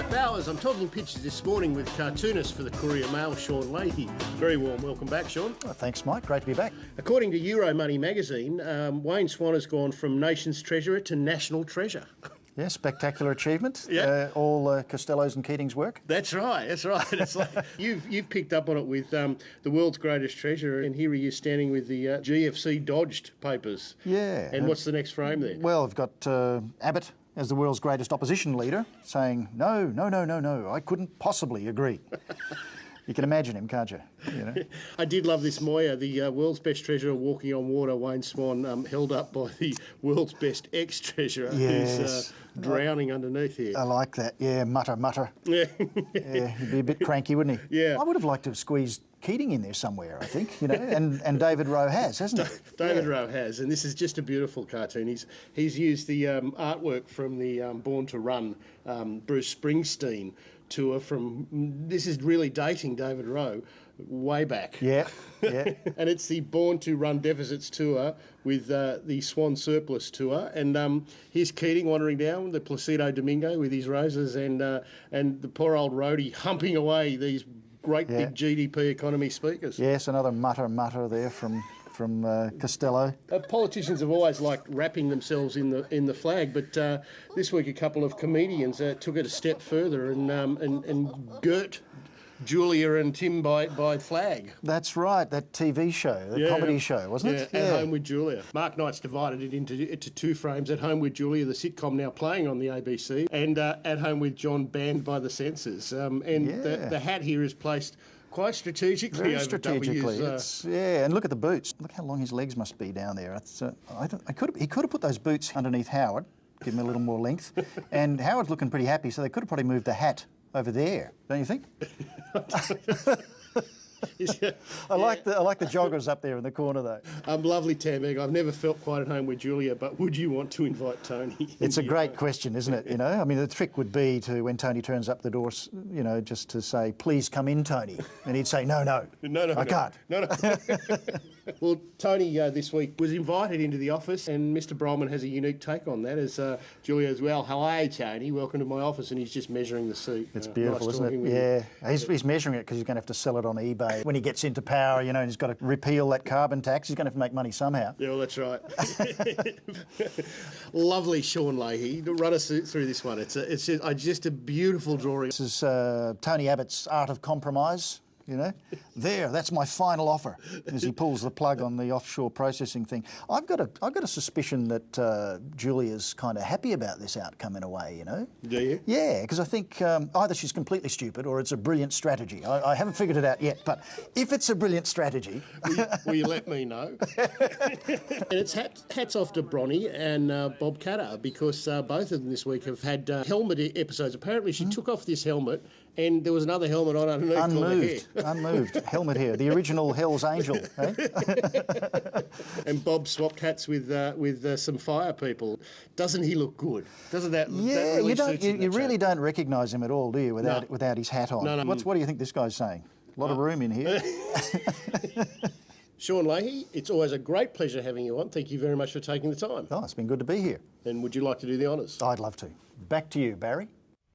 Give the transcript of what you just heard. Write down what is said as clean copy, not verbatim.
Bowers, I'm talking pictures this morning with cartoonist for the Courier Mail, Sean Leahy. Very warm welcome back, Sean. Oh, thanks, Mike. Great to be back. According to Euro Money magazine, Wayne Swan has gone from nation's treasurer to national treasure. Yeah, spectacular achievement. Yeah. All Costello's and Keating's work. That's right. It's like you've picked up on it with the world's greatest treasure, and here he is standing with the GFC dodged papers. Yeah. And what's the next frame there? Well, I've got Abbott as the world's greatest opposition leader saying, no, I couldn't possibly agree. You can imagine him, can't you? I did love this Moya, the world's best treasurer walking on water, Wayne Swan, held up by the world's best ex-treasurer who's drowning underneath here. I like that. Yeah, mutter. Yeah. Yeah, he'd be a bit cranky, wouldn't he? Yeah. I would have liked to have squeezed Keating in there somewhere, I think, and David Rowe hasn't he? David Rowe has, and this is just a beautiful cartoon. He's used the artwork from the Born to Run Bruce Springsteen tour from, this is really dating David Rowe, way back. Yeah. And it's the Born to Run Deficits tour with the Swan Surplus tour, and here's Keating wandering down the Placido Domingo with his roses, and the poor old roadie humping away these great big GDP economy speakers. Yes, another mutter there from Costello. Politicians have always liked wrapping themselves in the flag, but this week a couple of comedians took it a step further and girt Julia and Tim by flag. That's right, that TV show, the comedy show, wasn't it? Yeah, At Home with Julia. Mark Knight's divided it into two frames. At Home with Julia, the sitcom now playing on the ABC, and At Home with John, banned by the censors. The hat here is placed quite strategically. Very strategically. And look at the boots. Look how long his legs must be down there. He could have put those boots underneath Howard, give him a little more length, and Howard's looking pretty happy, so they could have probably moved the hat over there, don't you think? I like the joggers up there in the corner, though. Lovely Tambeg. I've never felt quite at home with Julia, but would you want to invite Tony? It's a great question, isn't it? I mean, the trick would be to, when Tony turns up the door, just to say, "Please come in, Tony," and he'd say, "No, I can't." No. Well, Tony this week was invited into the office, and Mr. Brolman has a unique take on that, as Julia as well. "Hello, Tony. Welcome to my office," and he's just measuring the seat. It's beautiful, nice, isn't it? Yeah. He's measuring it because he's going to have to sell it on eBay. When he gets into power, and he's got to repeal that carbon tax, he's going to have to make money somehow. Yeah, well, that's right. Lovely Sean Leahy. Run us through this one. It's just a beautiful drawing. This is Tony Abbott's Art of Compromise. There, that's my final offer, as he pulls the plug on the offshore processing thing. I've got a suspicion that Julia's kind of happy about this outcome in a way, Do you? Yeah, because I think either she's completely stupid or it's a brilliant strategy. I haven't figured it out yet, but if it's a brilliant strategy... Will you let me know? And it's hats off to Bronnie and Bob Catter, because both of them this week have had helmet episodes. Apparently she took off this helmet and there was another helmet on underneath. Unmoved helmet hair, the original Hell's Angel. Eh? And Bob swapped hats with some fire people. Doesn't he look good? Doesn't that? Yeah, that really you really don't recognise him at all, do you? Without his hat on. No. What do you think this guy's saying? A lot of room in here. Sean Leahy, it's always a great pleasure having you on. Thank you very much for taking the time. Oh, it's been good to be here. And would you like to do the honours? I'd love to. Back to you, Barry.